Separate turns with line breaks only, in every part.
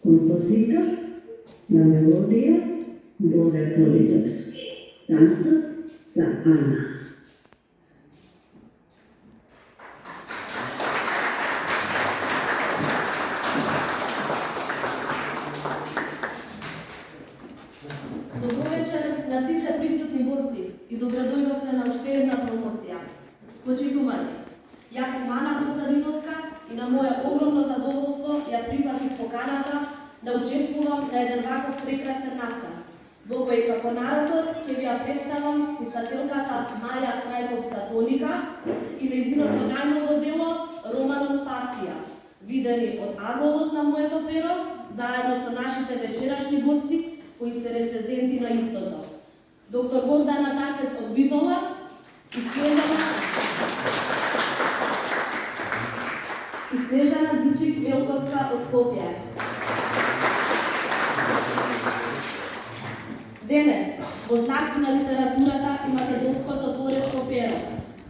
Композитор на мелодија Боре Полидовски. Танцот за Ана.
Добро вечер на сите присутни гости и добродојдовте на уште една промоција. Почитување. Јас сум Ана Костадиновска и на моја огромно задоволство ја прифатив поканата да учествувам на еден ваков прекрасен настан, во кој како наратор ќе ви ја представам писателката Маја Трајковска-Тоника и нејзиното најново дело романот Пасија, видени од аголот на моето перо, заедно со нашите вечерашни гости, кои се рецензенти на истото. Доктор Гордана Такец од Битола и Снежана Дичик-Велковска од Скопје. Денес, во знак на литературата и македонското творечко перо,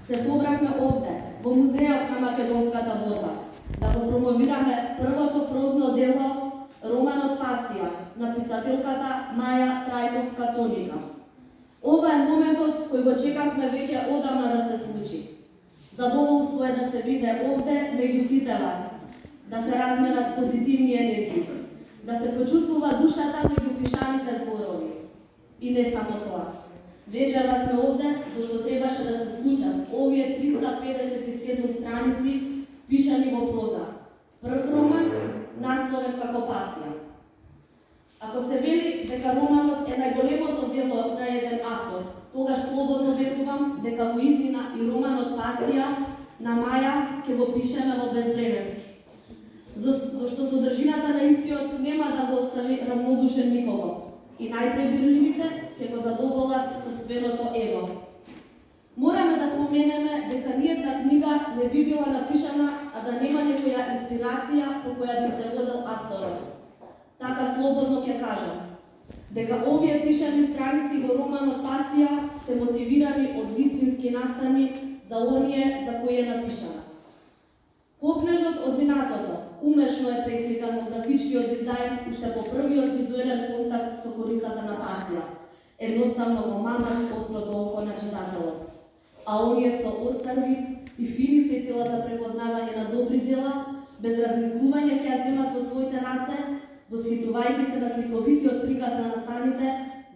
се собравме овде, во Музеот на македонската борба, да го промовираме првото прозно дело романот Пасија на писателката Маја Трајковска-Тоника. Ова е моментот кој го чекавме веќе одамна да се случи. Задоволство е да се биде овде меѓу сите вас, да се разменат позитивни енергии, да се почувствува душата меѓу пишаните зборови. И не само тоа. Вечерва сме овде, зашто требаше да се случат овие 357 страници пишани во проза. Прв роман, насловен како Пасија. Ако се вели дека романот е најголемото дело на еден автор, тогаш слободно верувам дека во иднина и романот Пасија на Маја ќе го пишеме во безвременски. Зашто содржината на истиот нема да го остави равнодушен никого и најпребирливите ќе го задоволат собственото его. Мораме да споменеме дека ниедна книга не би била напишана, а да нема некоја инспирација по која би се водел авторот. Така слободно ќе кажам дека овие пишани страници во романот Пасија се мотивирани од вистински настани за оние за кои е напишана. Копнежот од минатото умешно е пресликан во графичкиот дизајн уште по првиот визуелен контакт со корицата на Пасија, едноставно во мамат острото око на читателот. А оние со остар вид и фини сетила за препознавање на добри дела, без размислување ќе ја земат во своите раце, восхитувајќи се на сликовитиот приказ на настаните,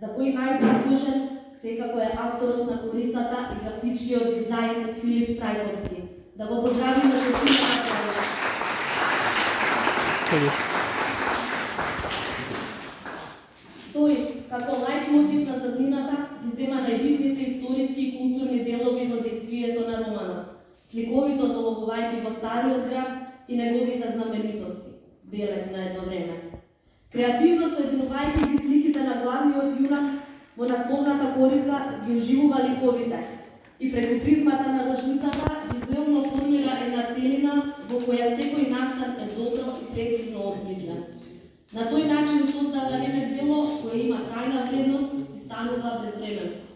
за кој најзаслужен секако е авторот на корицата и графичкиот дизајн Филип Трајковски. Да го поздравиме со сите автори. Тој, како лајтмотив на заднината, ги зема најбитните историски и културни делови во действието на романот, сликовито доловувајќи во стариот град и неговите знаменитости, Белек на едно време. Креативно соединувајќи ги сликите на главниот јунак во насловната корица ги уживува ликовите и преку призмата на рожницата визуелно формира една целина во која секој настан е добро и прецизно осмислен. На тој начин создава ремек дело кое има трајна вредност и станува безвременско.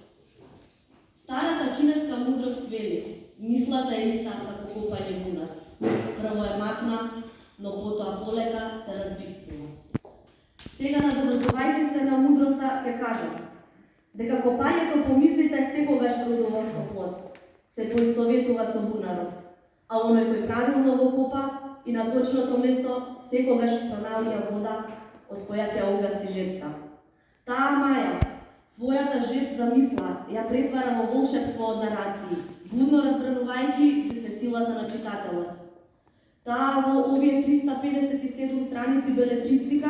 Старата кинеска мудрост вели: мислата е иста како копање буна. Прво е макна, но потоа полека се разбивствува. Сега надоврзувајќи се на мудроста ќе кажам дека копањето по мислите секогаш родува со плод, се поистоветува со бунарот, а оној кој правилно го копа и на точното место секогаш пронаоѓа вода од која ќе угаси жетта. Таа Маја својата жет за мисла ја претвара во волшебство од нарации, будно разбранувајќи десетилата на читателот. Таа во овие 357 страници белетристика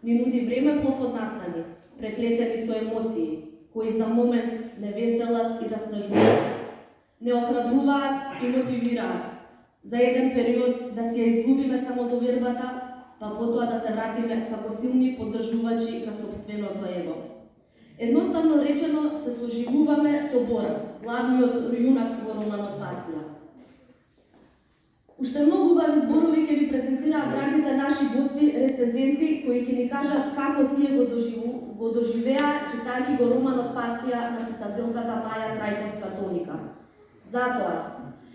ни нуди времеплов од настани, преплетени со емоции, кои за момент не веселат и раснежуваат, не охрабруваат и мотивираат. За еден период да си ја изгубиме самодовербата, па потоа да се вратиме како силни поддржувачи на собственото его. Едноставно речено се соживуваме со Бора, главниот јунак во романот Пасија. Уште многу убави зборови ќе ви презентираат драгите наши гости, рецензенти, кои ќе ни кажат како тие го доживеа читајќи го романот Пасија на писателката Маја Трајковска-Тоника. Затоа,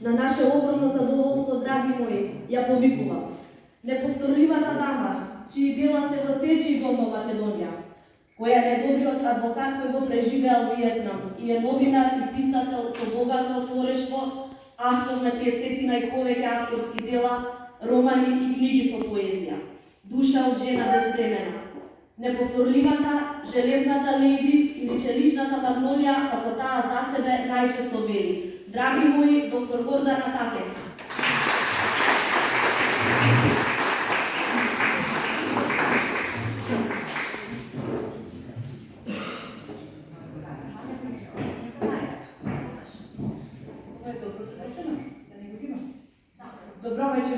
на наше огромно задоволство, драги мои, ја повикувам неповторливата дама, чии дела се во сечи дом во Македонија, која е најдобриот адвокат кој го преживеал Виетнам и е новинар и писател со богато творештво, автор на 30 и повеќе авторски дела, романи и книги со поезија. Душа од жена безбремена. Неповторливата, железната леди или челичната магнолија, како таа за себе најчесто вели. Драги мои, доктор Гордана Такец.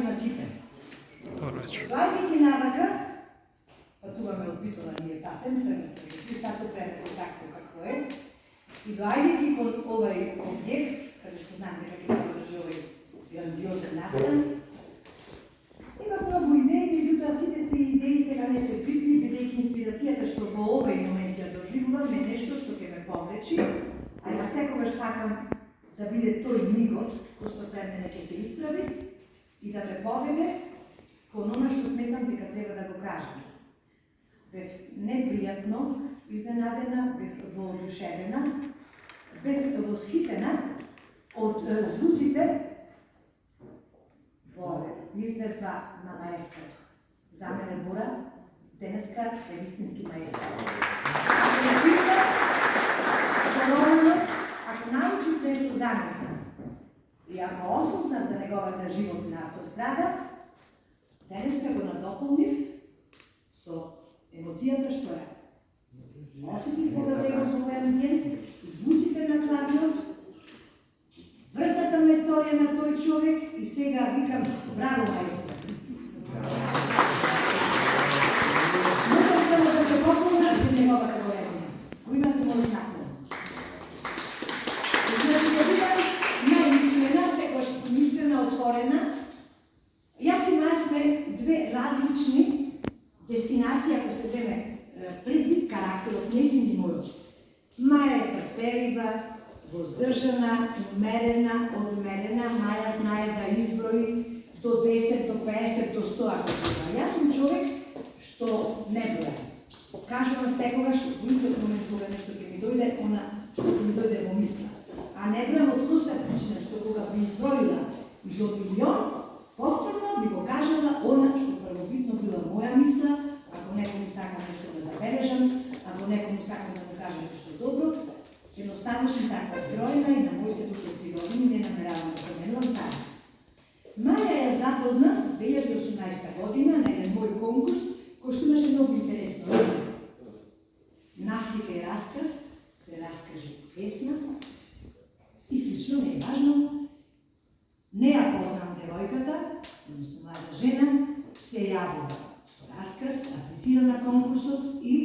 на сите.
Добро вечер.
Доаѓајќи навака, патуваме од Битола, ние патем, тргнете ги, сато времето какво е, и доаѓајќи кон овај објект, каде што знам дека ќе се одржи овај грандиозен настан, има многу идеи, меѓутоа сите тие идеи сега не се битни, бидејќи инспирацијата што во овај момент ја доживувам е нешто што ќе ме повлечи, а јас секогаш сакам да биде тој мигот, кој што пред мене ќе се исправи и да ме поведе кон она што сметам дека треба да го кажам. Бев непријатно изненадена, бев воодушевена, бев восхитена од звуците во изведба на маестрото. За мене Бора денеска е вистински маестро. Ако научив нешто за него и ако осознав за неговата животна автострада, денеска го надополнив со емоцијата што ја осетив кога бега во мој амбиент, звуците на кладиот, вртната историја на тој човек и сега викам браво маестро. Можам само да се поклонам за неговата големина. Го имате мој наклон. Значи да бидам најискрена, секогаш искрена, отворена. Јас и Маја сме две различни дестинации, ако се земе предвид карактерот нејзин и мојот. Маја е трпелива, воздржана, умерена, одмерена. Маја знае да изброи до 10, до 50, до 100 ако треба. Јас сум човек што не броја. Кажувам секогаш во интеркоментување што ќе ми дојде она што ќе ми дојде во мисла. А не бројам од проста причина што кога би изброила и до милион, повторно би го кажала она што првобитно била моја мисла. Ако некому сакам нешто да забележам, ако некому сакам да го кажам нешто добро, едноставно сум таква скроена и на мој 73 години не намеравам да се менувам така. Маја ја запознав 2018 година на еден мој конкурс, кој што имаше многу интересно име. Наслика и расказ, прераскажи песна и слично, не е важно. Не ја познам девојката, односно млада жена, се јавува со расказ, аплицира на конкурсот и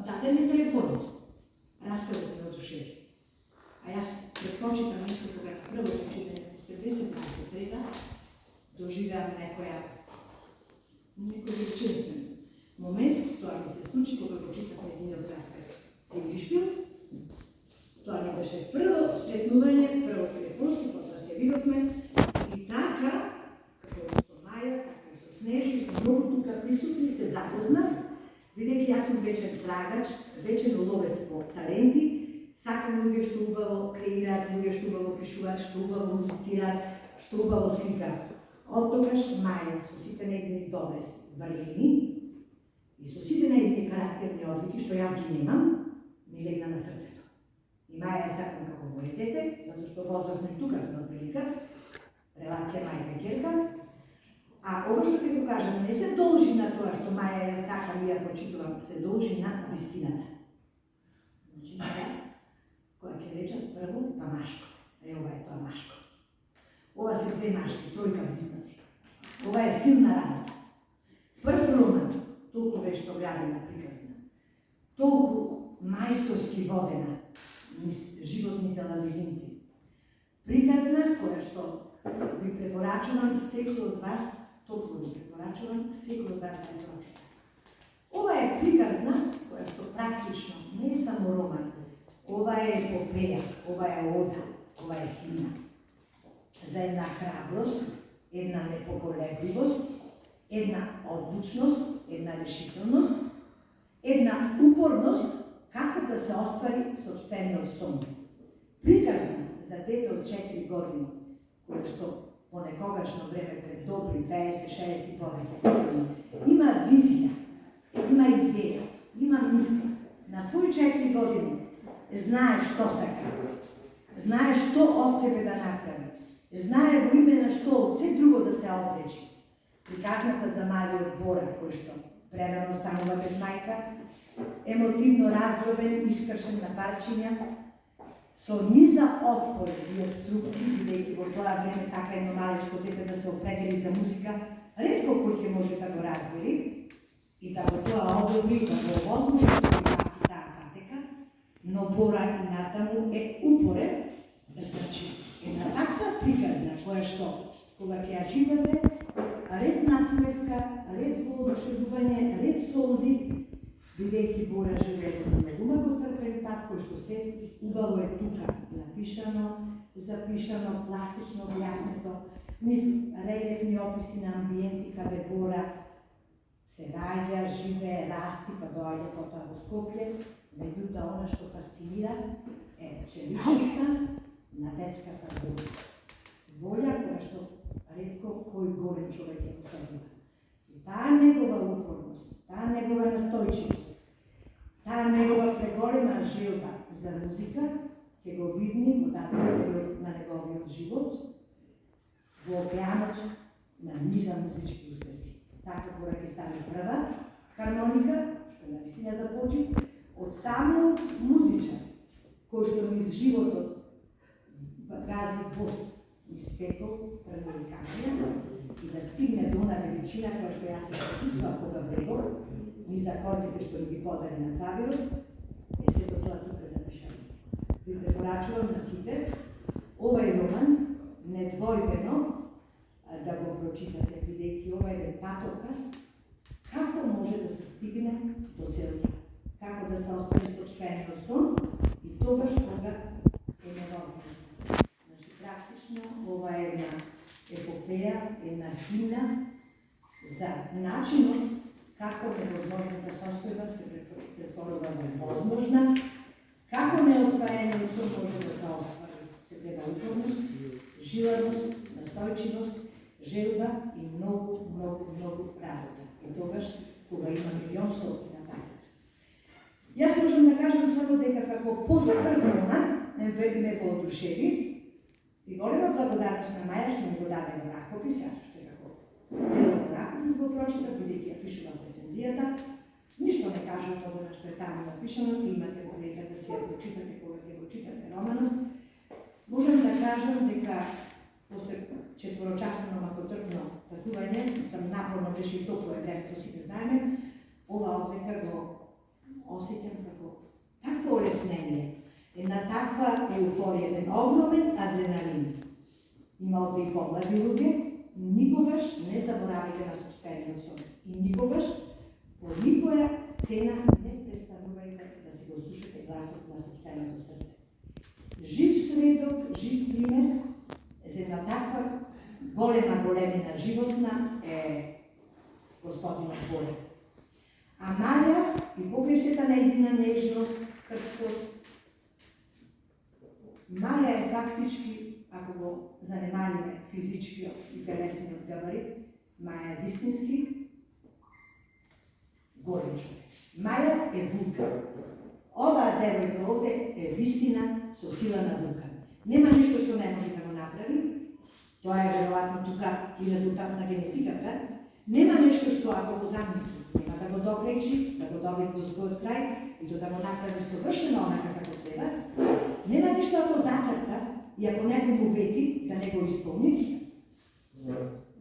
даде ми телефонот. Расказот ме одушеви. А јас предпочитам нешто кога прво читање после 10-20 реда доживеам некој величествен момент. Тоа ми се случи кога го читав нејзиниот расказ Енглишпил. Тоа ми беше прво сретнување, прво телефонски, потоа се видовме и така, како со Маја, така и со Снежи, со многу тука присутни се запознав, бидејќи јас сум вечен трагач, вечен ловец по таленти, сакам луѓе што убаво креираат, луѓе што убаво пишуваат, што убаво музицираат, што убаво сликаат. Од тогаш Маја со сите нејзини доблести, врлини и со сите нејзини карактерни одлики, што јас ги немам, ми легна на срцето. И Маја ја сакам како моје дете, затоа што возрастно и тука сме отприлика, релација мајка и ќерка. А ово што ќе го кажам, не се должи на тоа што Маја ја сакам и ја почитувам, се должи на вистината. Значи, Маја, која ќе речат прво, па машко. Ова е тоа машко. Ова се две машки, тројка близнаци. Ова е силна работа. Прв роман, толку вешто градена, приказна, толку мајсторски водена, животните лабиринти. Приказна, која што ви препорачувам секој од вас, толку ви препорачувам секој од вас да ја прочита. Ова е приказна, која што практично не е само роман, ова е епопеја, ова е ода, ова е химна. За една храброст, една непоколебливост, една одлучност, една решителност, една упорност како да се оствари собствениот сон. Приказна за дете од 4 години, кој што по некогашно време пред добри 20-60 и повеќе години има визија, има идеја, има мисла. На своји 4 години знае што сака, знае што од себе да направи, знае во име на што од се друго да се отречи. Приказната за малиот Бора, кој што прерано останува без мајка, емотивно раздробен, искршен на парчиња, со низа отпори и обструкции, бидејќи во тоа време така едно малечко дете да се определи за музика, ретко кој ќе може да го разбери и да го тоа одобри, да го возможи да го пати таа патека, но Бора и натаму е упорен, значи една таква приказна која што кога ќе ја читате, ред насмевка, ред воодушевување, ред солзи, бидејќи Бора живее во многу трпен пат, кој што се убаво е тука напишано, запишано, пластично објаснето, низ релефни описи на амбиенти каде Бора се раѓа, живее, расти, па доаѓа потоа во Скопје, меѓутоа она што фасцинира е челичноста на детската воља. Воља која што ретко кој голем човек ја поседува. И таа негова упорност, таа негова настојчивост, таа негова преголема желба за музика ќе го видни во даден период на неговиот живот во океанот на низа музички успеси. Така Бора ќе стави прва хармоника, што наистина започи од само музичар кој што низ животот гази бос низ пекол, тргна и камија и да стигне до она величина која што јас се почувствував кога влегов, низ акордите што ги подари на клавирот, е сето тоа тука запишано. Ви препорачувам на сите овај роман недвојбено да го прочитате, бидејќи ова е еден патоказ како може да се стигне до целта, како да се оствари сопствениот сон и тогаш кога е невозможно. Значи, практично, ова е една епопеја, една химна за начинот како невозможната состојба се претворува во возможна, како неостварениот сон може да се оствари. Се треба упорност, жиланост, настојчивост, желба и многу работа. И тогаш, кога има милион сорти на патот. Јас можам да кажам само дека како подобар роман ме воодушеви и голема благодарност на Маја што ми го даде во ракопис, јас уште како дел во ракопис го прочитав, бидејќи ја пишувам рецензијата. Ништо не кажа од тоа што е таму напишано, ќе имате прилика да си ја прочитате кога ќе го читате романот. Можам да кажам дека после 4-часовно макотрпно патување, напорно беше и топло е времето, сите знаеме, ова одлика го осеќам како такво олеснение, една таква еуфорија, еден огромен адреналин. Има овде и помлади луѓе, никогаш не заборавите на сопствениот сон и никогаш по никоја цена не престанувајте да си го слушате гласот на сопственото срце. Жив сведок, жив пример за една таква големина животна е господинот Бора. А Маја и покрај сета нејзина нежност, крткост, Маја е фактички, ако го занемалиме физичкиот и телесниот габарит, Маја е вистински голем човек. Маја е вулкан. Оваа девојка овде е вистина со сила на вулкан. Нема ништо што не може да го направи. Тоа е веројатно тука и резултат на генетиката. Нема нешто што ако го замисли, нема да го допречи, да го доведе до својот крај и да го направи совршено онака како треба. Нема ништо ако зацрта и ако некој му вети да не го исполни.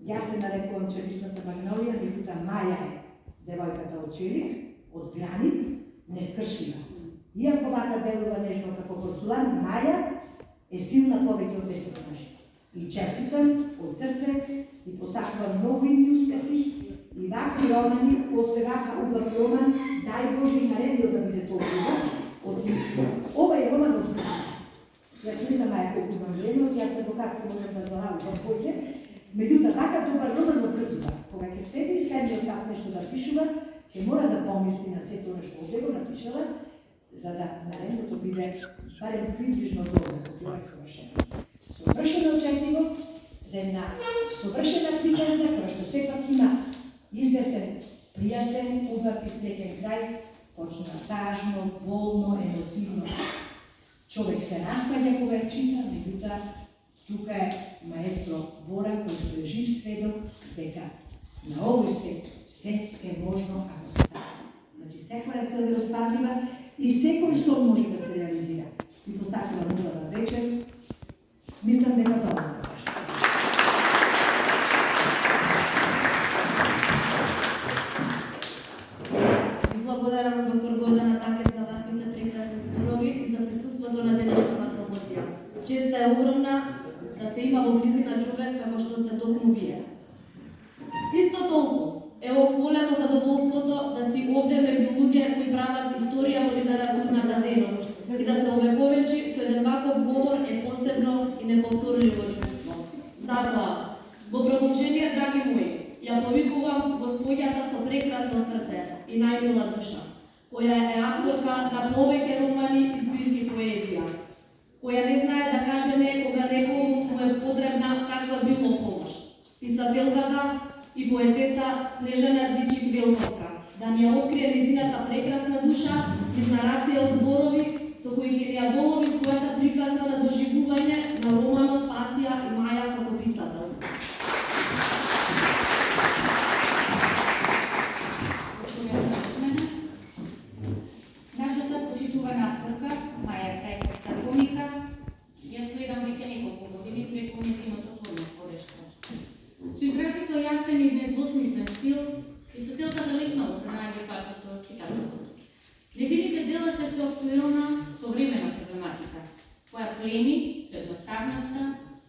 Јас се нарекувам челичната магнолија, меѓутоа Маја е девојката од челик, од гранит, нескршлива. Иако вака делува нежно како порцулан, Маја е силна повеќе од 10 години. И честитам од срце и посакувам многу идни успеси и вакви романи, после вака убав роман, дај Боже и наредно да биде толкова, од овај роман од Фриза. Јас не знам Маја колку имам време, јас адвокатски можам да залавам повеќе, меѓутоа вака добар роман го брзува. Кога ќе седне следниот так нешто да пишува, ќе мора да помисли на сето нешто овде го напишала, за да наредното биде барем приближно добро, како тоа е совршено. Совршено очекливо, за една совршена приказна, која што сепак има извесен, пријатен, убав и среќен крај, почна тажно, болно, емотивно. Човек се распаѓа кога ја чита, меѓутоа тука е маестро Бора, кој што е жив сведок дека на овој свет се е можно ако се сака. Значи секоја цел е остварлива и секој сон може да се реализира. ви посакувам убава вечер. Мислам дека тоа да кажа.
Ви благодарам, доктор Гордана Такер, за ваквите прекрасни зборови и за присуството на денешната промоција. Честа е огромна да се има во близина човек како што сте токму вие. Исто толку е големо задоволството да си овде меѓу луѓе кои прават историја во литературната дейност и да се овековечи со еден ваков говор е посебно и неповторливо чувство. Затоа, во продолжение, драги мои, ја повикувам господјата со прекрасно срце и најмила душа, која е авторка на повеќе романи и збирки поезија, која не знае да каже не кога некому му е потребна каква било помош. Писателката и поетеса Снежана Дичик Велковска, да ни ја открие незината прекрасна душа низ нарација од зборови со кои ќе ни ја долови својата приказна на доживување на романот Пасија и Маја како писател.
Нашата почитувана авторка Маја Крајковска-Томика ја следам веќе неколку години преку нејзиното творчество. Со изразито јасен и недвосмислен стил, писателката лесно наоѓа патот до читателот. Нејзините дела се со актуелна, современа проблематика, која плени со едноставноста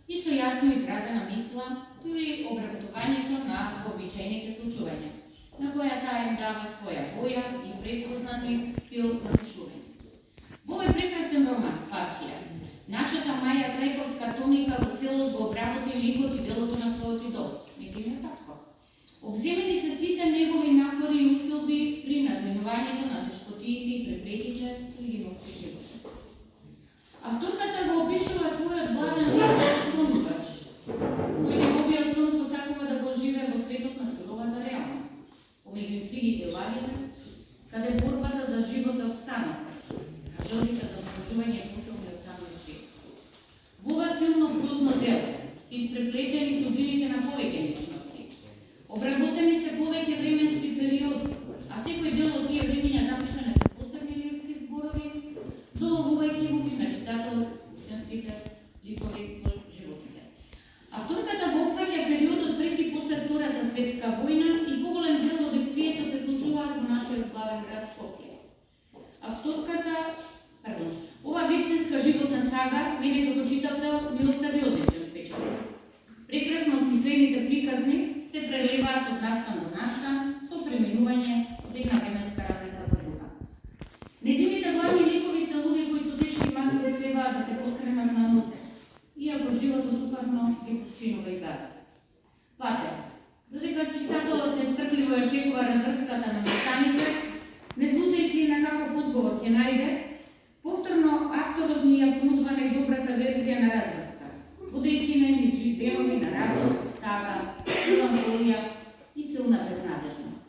и со јасно изразена мисла, дури обработувањето на вообичаените случувања, на која таа им дава своја боја и препознати стил за пишување. Во овој прекрасен роман Пасија, нашата Маја Крајковска-Томика во целост го обработи ликот и делото на својот идол, нејзиниот татко. Обземени се сите негови напори и усилби при надминувањето на тешкотиите и препреките во единовски живот. Авторката го опишува својот главен лик сонувач, кој неговиот сон посакува да го живее во светот на суровата реалност, помеѓу интригите и лагите, каде борбата за живот е обстаната, а желбите за продолжување е посилни од самиот живот. Во ова силно грозно дело се испреплетени судбините на повеќе личности. Обработени се повеќе временски периоди, а секој дел од тие времења запишани се посебни лирски зборови, доловувајќи му на читателот истинските ликови во животите. Авторката го опфаќа периодот пред и после Втората светска војна и поголем дел од действието се случуваат во нашиот главен град Скопје. Ова вистинска животна сага, мене како читател, ми остави одличен впечаток. Прекрасно осмислените приказни се прелеваат од настан до настан, со преминување од една временска разлика во друга. Нејзините главни ликови се луѓе кои со тешки маки успеваат да се подкренат на нозе, иако животот упорно ги починува и гази. Пате, додека читателот нестрпливо ја очекува разврската на настаните, не слутајќи на каков одговор ќе најде, повторно авторот ни ја понудува најдобрата верзија на разврска, будејќи на низ денови на разлог, тага, меланхолија и силна безнадежност.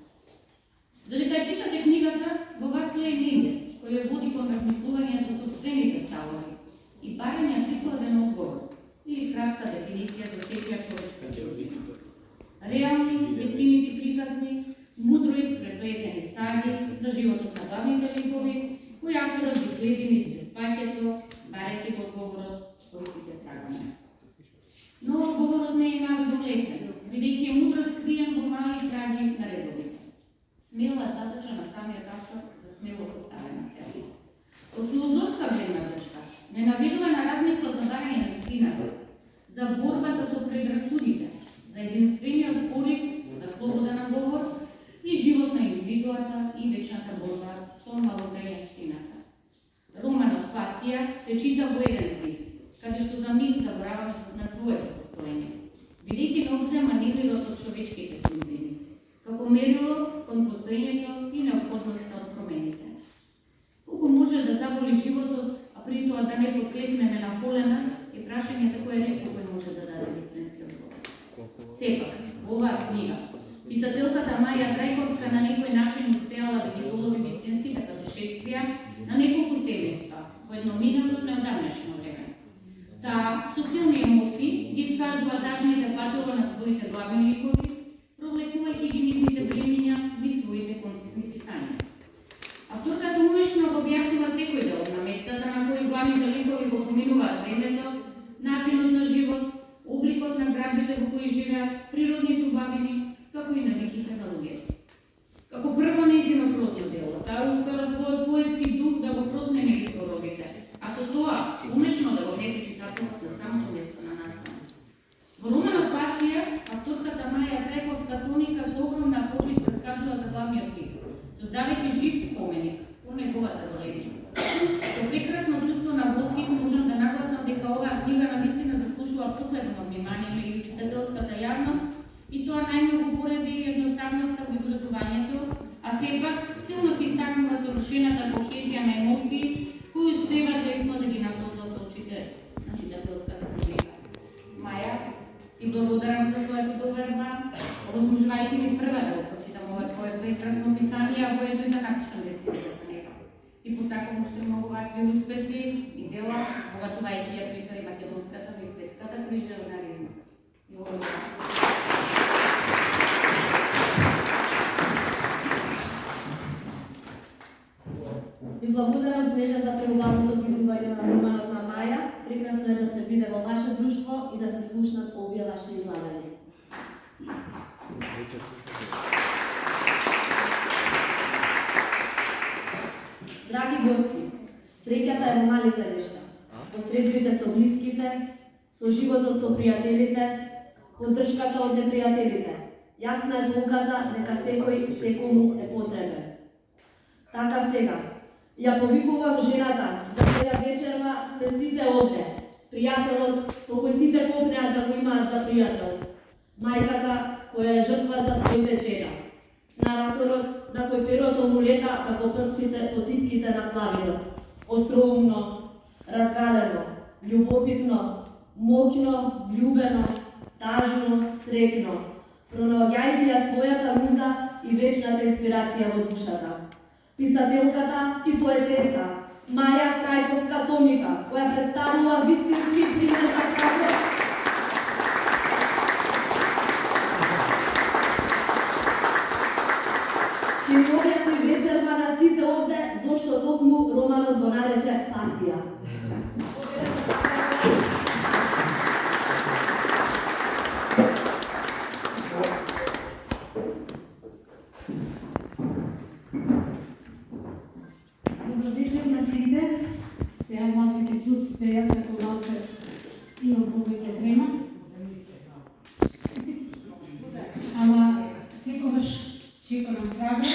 Додека читате книгата, во вас лее негде, кој ја води кон размислување за собствените ставови и барање прикладен одговор или кратка дефиниција за секоја човечка судбина. Реални, вестинити приказни, мудро испреплетени саги за животот на главните ликови, кои авторот ги следи низ безпаќето, барајќи го одговорот кој сите трагаме. Но одговорот не е навидно лесен, бидејќи е мудро скриен во мали траги на редовите. Смела задача на самиот автор за смело поставена цел. Од филозофска гледна точка, не наведува на размисла за барање на вистината, за борбата со предрасудите, за единствениот порив за слободен говор и живот на индивидуата и вечната борба со малопрејаштината. Романот Пасија се чита во еден збив, каде што за миг заборавам на своето постоење, бидејќи не обзема немирот од човечките судбини, како мерило кон постоењето и неопходноста од промените. Колку може да заболи животот, а при тоа да не подкрепнеме на колена, е прашање за кое некој може да даде вистински одговор. Сепак, во оваа книга, писателката Маја Крајковска на некој начин успеала да ги долови вистинските патешествија на неколку семејства во едноминатот неодамнешно време. Таа со силни емоции ги искажува тажните патила на своите главни ликови, провлекувајќи ги нивните времења низ своите концизни писања. Авторката умешно го објаснила секој дел на местата на кои главни актуелните ликови го поминуваат времето, начинот на живот, обликот на градбите во кои живеат, природните убавини, како и навиките на луѓето. Како прво нејзино прозно дело, таа успела својот поетски дух да го прозне меѓу породите, а со тоа умешно да го внесе читателот за самото место на настана. Во романот Пасија, авторката Маја Трајковска-Тоника со огромна почит раскажува за главниот лик, создавајќи жив споменик во неговата долемина. Со прекрасно чувство на восхит можам да нагласам дека оваа книга навистина заслужува посебно внимание меѓу читателската јавност, и тоа најмногу поради едноставноста во изразувањето, а сепак силно се истакнува совршената кохезија на емоции кои успеваат лесно да ги насочат очите на читателската публика. Маја, ти благодарам за твојата доверба, овозможувајќи ми прва да го прочитам ова твое прекрасно писание, а воедно и да напишам рецензија за него. И посакам уште многу вакви успеси и дела, богатувајќи ја притари македонската и светската книжевна ревност.
Ви благодарам, Снежа, за преубавното видување на романот на Маја. Прекрасно е да се биде во ваше друштво и да се слушнат овие ваши излагања. Драги гости, среќата е во малите нешта, во средбите со блиските, со животот со пријателите, поддршката од непријателите. Јасна е поуката дека секој секому е потребен. Така сега, ја повикувам жената за која вечерва сме сите овде, пријателот кој сите копнеат да го имаат за пријател, мајката која е жртва за своите чеда, нараторот на кој перото му лета како прстите по типките на клавирот, остроумно, разгалено, љубопитно, моќно, љубено, тажно, среќно, пронаоѓајќи ја својата муза и вечната инспирација во душата. Писателката и поетеса Маја Трајковска-Тоника, која представува вистински пример за како ќе ми објасни вечерва на сите овде зошто токму романот го нарече Пасија.
Сега малце ќе се успите, јас како малце имам повеќе време. Ама секогаш чекам храбро,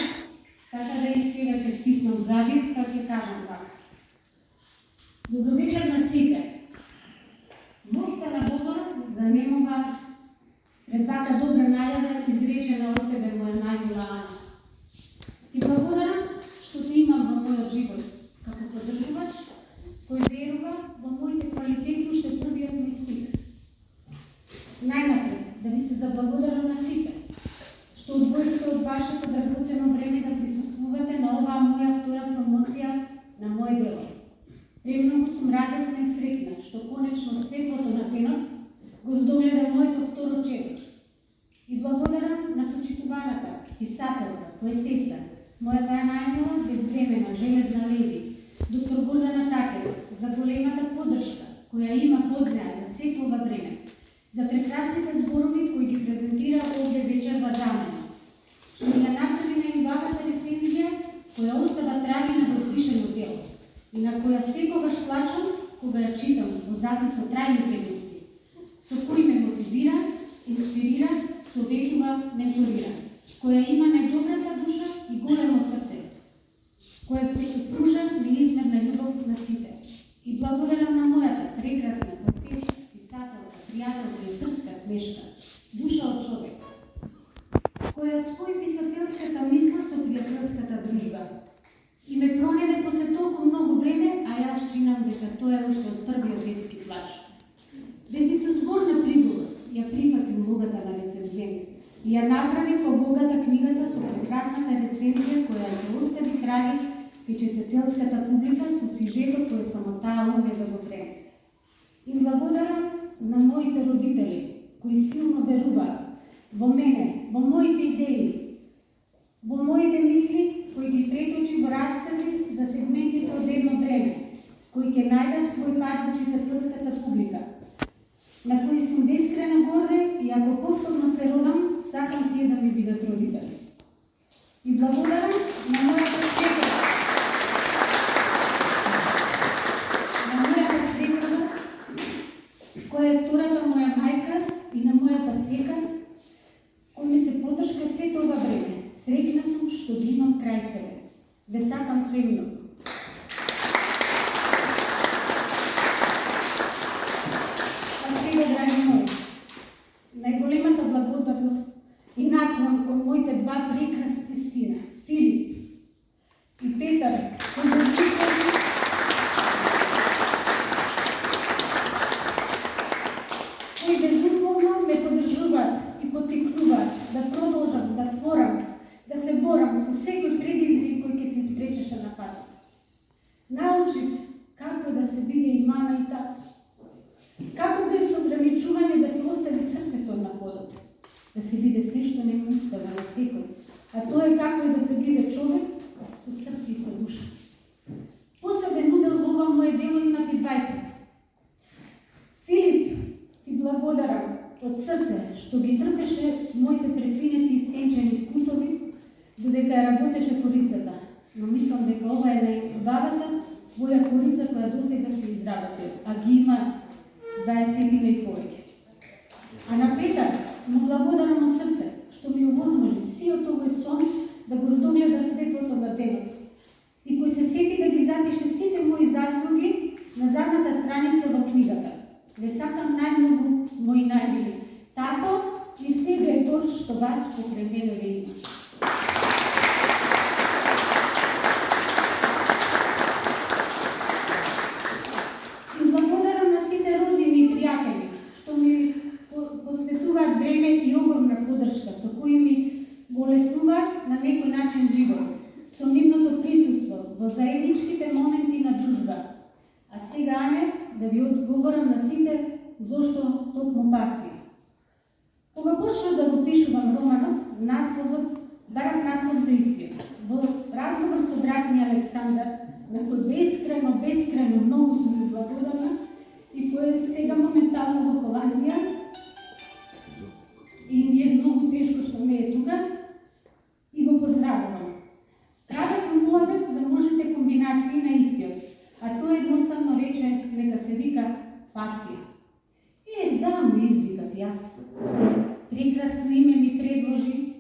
така да и сега ќе стиснам завид, па ќе кажам така. Добро вечер на сите. Мојта работа занемува пред вака добра најава изречена од тебе, моја најмила Ана. Ти благодарам што те имам во мојот живот како поддржувач, кој верува во моите квалитети уште првиот ми стих. Најнапред, да ви се заблагодарам на сите, што одвоивте од вашето драгоцено време да присуствувате на оваа моја втора промоција на мој дело. Премногу сум радосна и среќна што конечно светлото на денот го здогледа моето второ чедо. И благодарам на почитуваната писателка, поетеса, мојата најмила безвремена железна леди, доктор Гордана Такец, за големата поддршка која има од неа за сето ова време, за прекрасните зборови кои ги презентира овде вечерва за мене, што ми ја направи на убавата рецензија која остава траги на возвишено дело и на која секогаш плачам кога ја читам во запис од трајни вредности, со кои ме мотивира, инспирира, советува, менторира, која има најдобрата душа и големо срце, која пружа неизмерна љубов на сите. И благодарам на мојата прекрасна поетеса, писателка, пријателка и српска смешка, душа од човек, која спои писателската мисла со пријателската дружба. И ме пронеде после толку многу време, а јас чинам дека тоа е уште од првиот детски плач. Без ниту збор на приговор ја прифати улогата на рецензент и ја направи побогата книгата со прекрасната рецензија која ќе остави траги и читателската публика со сюжетот кој само таа уме да го пренесе. И благодарам на моите родители кои силно веруваат во мене, во моите идеи, во моите мисли кои ги преточи во раскази за сегментите од едно време, кои ќе најдат свој пат во читателската публика, на кои сум бескрено горде и ако повторно се родам, сакам тие да ми бидат родители. И благодарам на мојата свекрва, која е втората моја мајка и на мојата свека, кој ми се поддршка сето ова време. Среќна сум што ги имам крај себе. Ве сакам премногу. Драги мои, најголемата благодарност и наклон кон моите два прекрасни сина, Филип и Петар, кои безусловно ме поддржуваат и поттикнуваат да продолжам, да творам, да се борам со секој предизвик кој ќе се испречеше на патот. Научив како да се биде и мама и тато. Како без ограничување да се остави срцето на подот, да се биде се што не му успева на секој, а тоа е како да се биде човек со срце и со душа. Посебен удел во ова моје дело имат и двајцата. Филип, ти благодарам од срце што ги трпеше моите префинети и стенчени вкусови, додека работеше корицата, но мислам дека ова е најубавата твоја корица која досега се изработил, а ги има 20 и повеќе. А на Петар му благодарам од срце, што ми овозможи сиот овој сон да го здогледа светлото на денот и кој се сети да ги запише сите мои заслуги на задната страница во книгата. Ве сакам најмногу, мои најмили, тато и себе е гор што вас покрај мене ве има. Посветуваат време и огромна поддршка со кои ми го леснуваат на некој начин живот, со нивното присуство во заедничките моменти на дружба. А сега, Ане, да ви одговорам на сите зошто токму пасија. Кога почнав да го пишувам романот, барав наслов за истина. Во разговор со брат ми Александар, на кој бескрено многу сум му благодарна и кој сега моментално во Холандија, и ми е многу тешко што не е тука, и го поздравувам. Правев муабет за можните комбинации на истиот, а тој едноставно рече нека се вика пасија. Да, ми извикат јас. Прекрасно име ми предложи,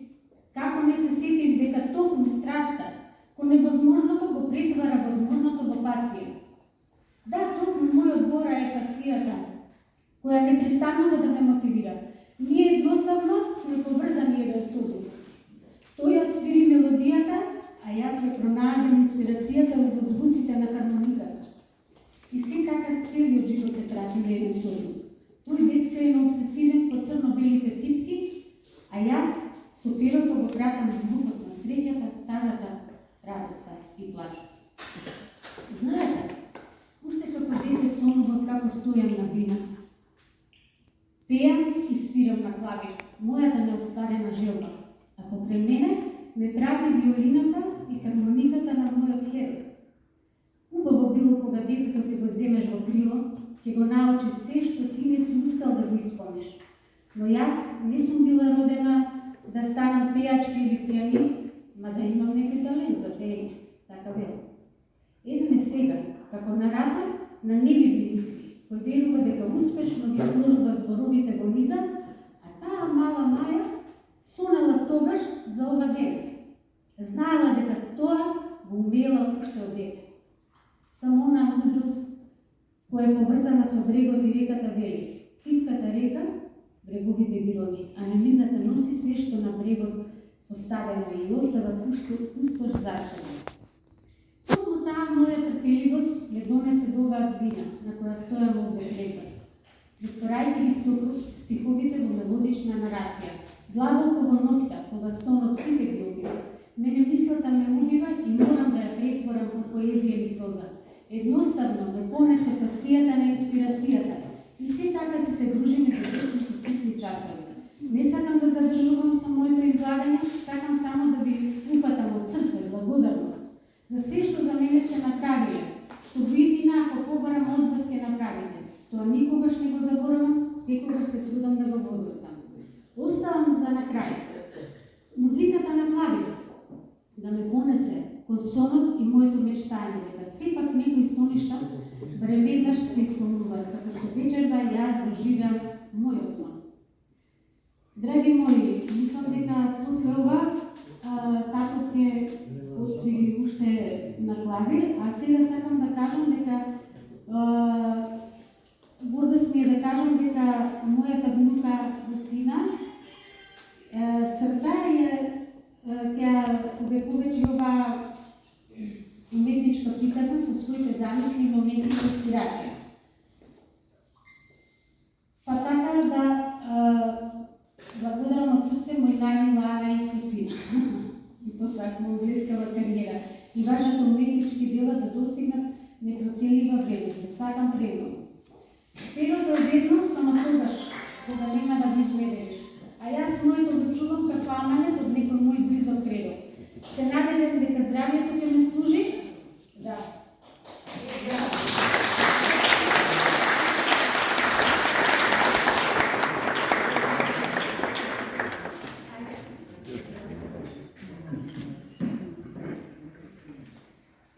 како не се сетим дека токму страста кон невозможното го претвара возможното во пасија. Да, токму мојот бора е пасијата, која непрестанува да ме мотивира. Ние едноставно сме поврзани еден со друг. Тој ја свири мелодијата, а јас ја пронајдам инспирацијата во звуците на хармониката. И секако целиот живот се прати еден со друг. Тој бескрено обсесивен по црно-белите типки, а јас со перото го пратам звукот на среќата, тагата, радоста и плачот. Знаете, уште како дете сонував како стојам на бина. Пеам и свирам на клавир, мојата неостарена желба, а покрај мене ме прави виолината и хармониката на мојот херој. Убаво било кога детето ќе го земеш во крило, ќе го научи се што ти не си успел да го исполниш. Но јас не сум била родена да станам пејачка или пианист, ма да имам некој талент за пеење, така вело. Еве ме сега, како наратор на небивни мисли, кој верува дека успешно ги сложува зборовите во низа, а таа мала Маја сонала тогаш за ова денес. Знаела дека тоа го умеела уште од дете. Само она мудрост која е поврзана со брегот и реката вели: тивката река, бреговите ги рони, а немината носи се што на брегот поставено и остава пустош за себе. Токму таа моја трпеливост ме донесе до оваа бина на која стојам овде пред вас, викторајќи ги стиховите во мелодична нарација. Длабоко во ноќта, кога сонот сите ги убива, мене мислата ме убива и морам да ја претворам во поезија или проза. Едноставно ме понесе пасијата на инспирацијата и се така се дружиме до вечните ситни часови. Не сакам да задржувам со моето излагање, сакам само да ви упатам од срце благодарност за се што за мене сте направиле, што во иднина ако оставам за на крај. Музиката на клавирот да ме понесе кон сонот и моето мечтање дека сепак некои соништа времеднаш се исполнуваат, како што вечерва јас доживеам мојот сон. Драги мои, мислам дека после ова татко ќе освири уште на клавир, а сега сакам да кажам дека гордост ми е да кажам дека мојата внука Росина црта ќе увековечи ова уметничка приказна со своите замисли, моменти и инспирација. Па така да благодарам од срце мој најмила Ана и Росина и посакувам блескава кариера и вашата уметнички дела да достигнат непроценлива вредност. Да сакам премногу. Перото е бедно само тогаш кога нема да го изледеш. А јас моето го чувам како аманет од некој мој близок предок. Се надевам дека здравието ќе ме служи. Да.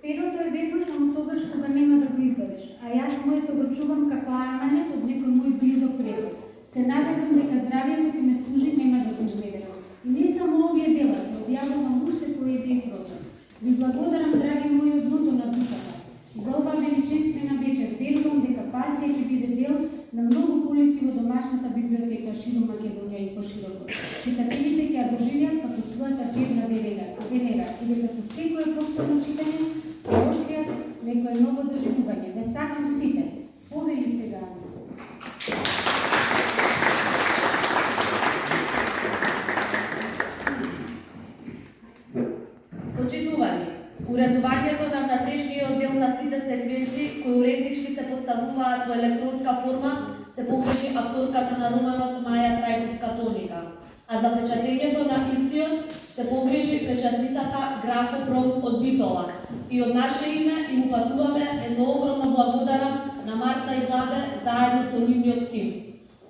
Перото е ветно само тогаш кога нема да го издадеш, а јас моето го чувам како аманет од некој мој близок предок. Се надевам дека здравието ќе ме служи, нема да го изгледам. И не само овие дела, ќе објавувам уште поезија и проза. Ви благодарам, драги мои, од дното на душата, за ова величествена вечер. Верувам дека пасија ќе биде дел на многу полици во домашната библиотека широм Македонија и пошироко. Читателите ќе ја доживеат како својата џебна Венера и дека со секое повторно читање ќе откријат некое ново доживување. Ве сакам сите. Повели сега.
Почитувани, уредувањето на внатрешниот дел на сите секвенци кои уреднички се поставуваат во електронска форма се погрижи авторката на романот Маја Трајковска Тоника, а за печатењето на истиот се погрижи печатницата Графопром од Битола. И од наше име им упатуваме едно огромно благодарам на Марта и Владе заедно со нивниот тим.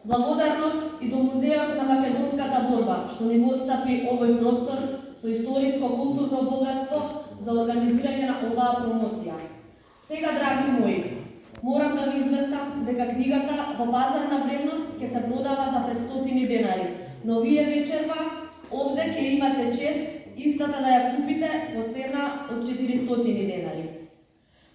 Благодарност и до Музеот на Македонската борба што ни го отстапи овој простор со историско-културно богатство за организирање на оваа промоција. Сега, драги мои, морам да ви известам дека книгата во пазарна вредност ќе се продава за 500 денари, но вие вечерва овде ќе имате чест истата да ја купите по цена од 400 денари.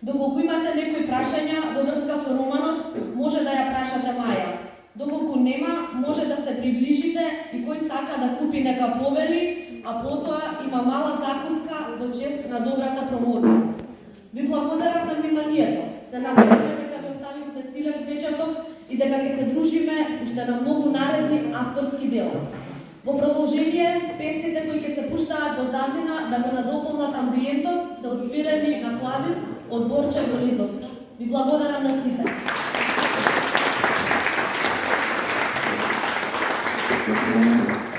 Доколку имате некои прашања во врска со романот, може да ја прашате Маја. Доколку нема, може да се приближите и кој сака да купи нека повели, а потоа има мала закуска во чест на добрата промоција. Ви благодарам на вниманието. Се надеваме дека ви оставивме силен впечаток и дека ќе се дружиме уште на многу наредни авторски дела. Во продолжение, песните кои ќе се пуштаат во заднина да го надополнат амбиентот се отсвирени на клавир од Борче Голизовски. Ви благодарам на сите.
Thank you.